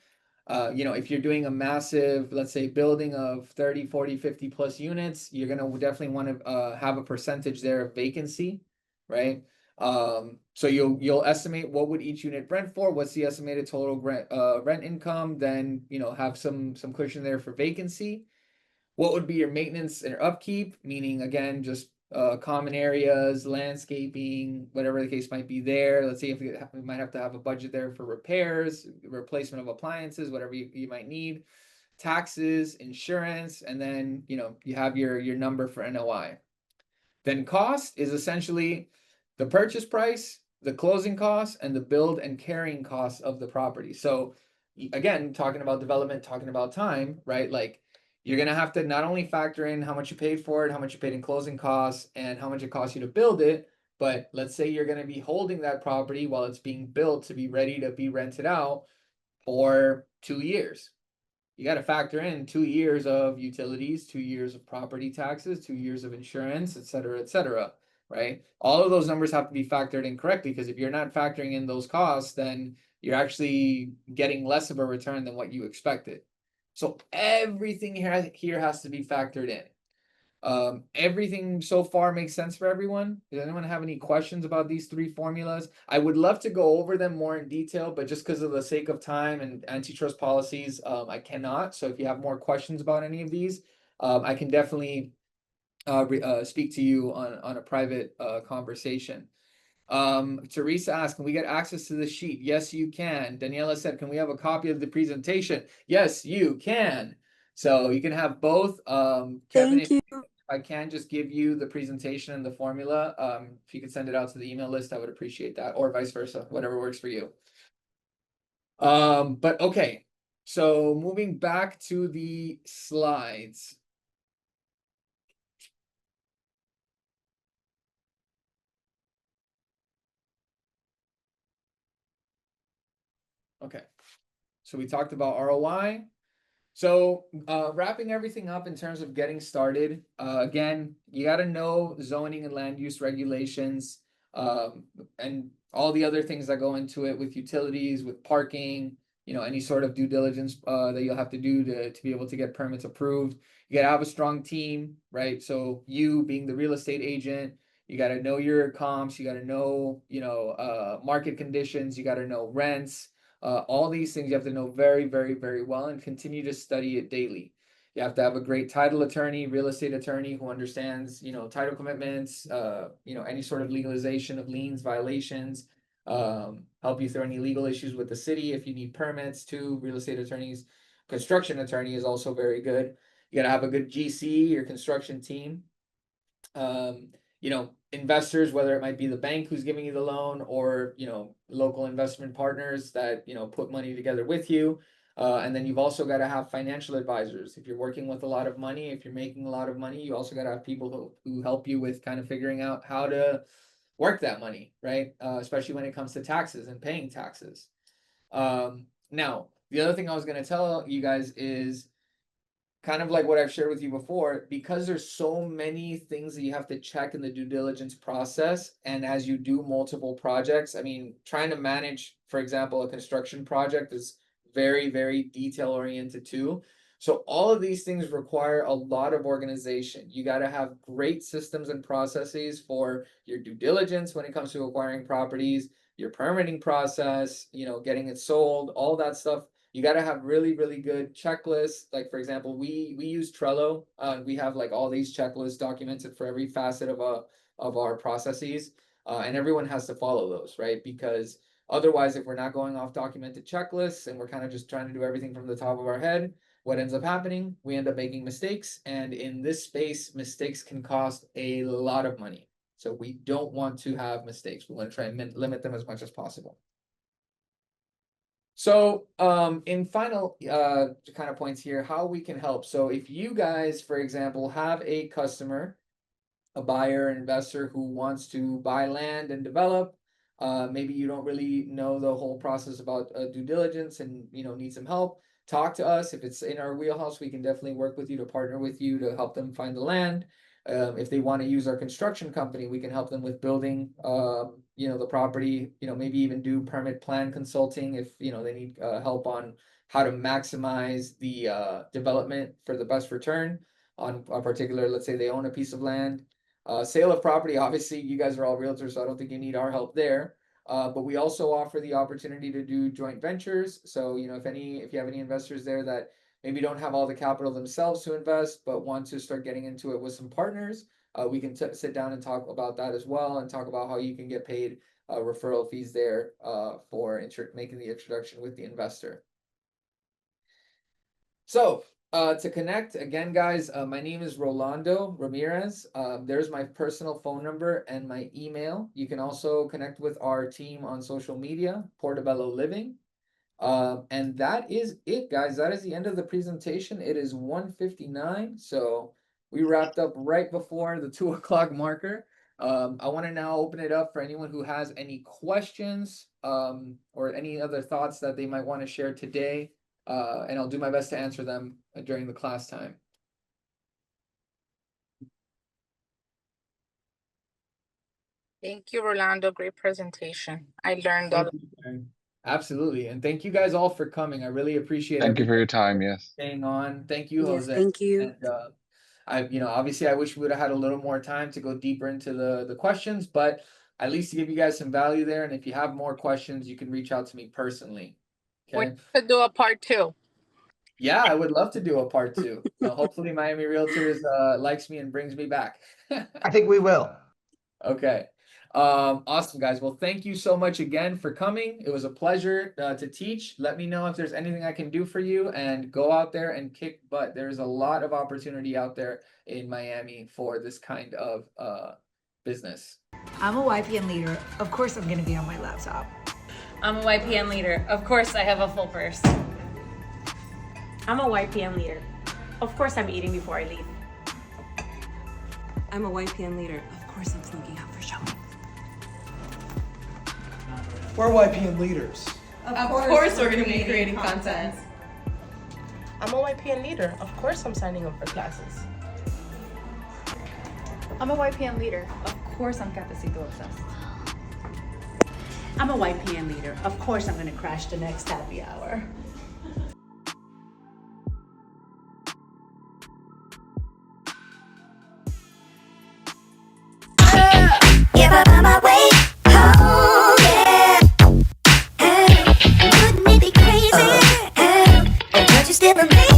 If you're doing a massive, let's say, building of 30, 40, 50 plus units, you're going to definitely want to have a percentage there of vacancy, right? So you'll estimate what would each unit rent for, what's the estimated total rent income, then, have some cushion there for vacancy. What would be your maintenance and upkeep, meaning, again, just common areas, landscaping, whatever the case might be there. Let's say if we might have to have a budget there for repairs, replacement of appliances, whatever you might need, taxes, insurance, and then you have your number for NOI. Then cost is essentially the purchase price, the closing costs, and the build and carrying costs of the property. So again, talking about development, talking about time, right? Like, you're going to have to not only factor in how much you paid for it, how much you paid in closing costs, and how much it costs you to build it. But let's say you're going to be holding that property while it's being built to be ready to be rented out for 2 years. You got to factor in 2 years of utilities, 2 years of property taxes, 2 years of insurance, et cetera, right? All of those numbers have to be factored in correctly, because if you're not factoring in those costs, then you're actually getting less of a return than what you expected. So everything here has to be factored in. Everything so far makes sense for everyone? Does anyone have any questions about these 3 formulas? I would love to go over them more in detail, but just because of the sake of time and antitrust policies, I cannot. So if you have more questions about any of these, I can definitely speak to you on a private conversation. Teresa asked, can we get access to the sheet? Yes, you can. Daniela said, can we have a copy of the presentation? Yes, you can. So you can have both. Kevin, Thank you. if I can just give you the presentation and the formula, if you could send it out to the email list, I would appreciate that, or vice versa, whatever works for you. But okay, so moving back to the slides. Okay, so we talked about ROI. So wrapping everything up in terms of getting started, again, you got to know zoning and land use regulations, and all the other things that go into it with utilities, with parking, any sort of due diligence that you'll have to do to be able to get permits approved. You gotta have a strong team, right? So you being the real estate agent, you gotta know your comps, you gotta know, market conditions, you gotta know rents, all these things you have to know very, very, very well and continue to study it daily. You have to have a great title attorney, real estate attorney who understands, title commitments, any sort of legalization of liens, violations, help you through any legal issues with the city if you need permits too. Real estate attorneys, construction attorney is also very good. You gotta have a good GC, your construction team. Investors, whether it might be the bank who's giving you the loan or, local investment partners that, put money together with you. And then you've also got to have financial advisors. If you're working with a lot of money, if you're making a lot of money, you also got to have people who help you with kind of figuring out how to work that money, right? Especially when it comes to taxes and paying taxes. Now, the other thing I was going to tell you guys is kind of like what I've shared with you before, because there's so many things that you have to check in the due diligence process. And as you do multiple projects, I mean, trying to manage, for example, a construction project is very, very detail oriented too. So all of these things require a lot of organization. You got to have great systems and processes for your due diligence when it comes to acquiring properties, your permitting process, getting it sold, all that stuff. You got to have really, really good checklists. Like, for example, we use Trello. We have like all these checklists documented for every facet of our processes. And everyone has to follow those, right? Because otherwise, if we're not going off documented checklists and we're kind of just trying to do everything from the top of our head, what ends up happening? We end up making mistakes. And in this space, mistakes can cost a lot of money. So we don't want to have mistakes. We want to try and limit them as much as possible. So in final kind of points here, how we can help. So if you guys, for example, have a customer, a buyer, an investor who wants to buy land and develop, maybe you don't really know the whole process about due diligence and need some help, talk to us. If it's in our wheelhouse, we can definitely work with you to partner with you to help them find the land. If they want to use our construction company, we can help them with building, the property, maybe even do permit plan consulting if, they need help on how to maximize the development for the best return on a particular, let's say they own a piece of land. Sale of property, obviously you guys are all realtors, so I don't think you need our help there. But we also offer the opportunity to do joint ventures. So, if you have any investors there that maybe don't have all the capital themselves to invest, but want to start getting into it with some partners, we can sit down and talk about that as well and talk about how you can get paid referral fees there for making the introduction with the investor. So to connect, again, guys, my name is Rolando Ramirez. There's my personal phone number and my email. You can also connect with our team on social media, Portobello Living. And that is it, guys. That is the end of the presentation. It is 1:59, so we wrapped up right before the 2 o'clock marker. I want to now open it up for anyone who has any questions or any other thoughts that they might want to share today, and I'll do my best to answer them during the class time. Thank you, Rolando. Great presentation. I learned a lot. Absolutely. And thank you guys all for coming. I really appreciate it. Thank you for your time. Yes. Staying on. Thank you, Yes, Jose. thank you. And obviously I wish we would have had a little more time to go deeper into the questions, but at least to give you guys some value there. And if you have more questions, you can reach out to me personally. We Okay. could do a part 2. Yeah, I would love to do a part 2. Hopefully Miami Realtors likes me and brings me back. I think we will. Okay. Awesome, guys. Well, thank you so much again for coming. It was a pleasure to teach. Let me know if there's anything I can do for you, and go out there and kick butt. There's a lot of opportunity out there in Miami for this kind of business. I'm a YPN leader. Of course I'm going to be on my laptop. I'm a YPN leader. Of course I have a full purse. I'm a YPN leader. Of course I'm eating before I leave. I'm a YPN leader. Of course I'm sneaking out for shopping. We're YPN leaders. Of course we're going to be creating content. I'm a YPN leader. Of course I'm signing up for classes. I'm a YPN leader. Of course I'm Cafecito obsessed. I'm a YPN leader. Of course I'm gonna crash the next happy hour. Yeah, but on my way home, yeah. Wouldn't it be crazy? But you still remain.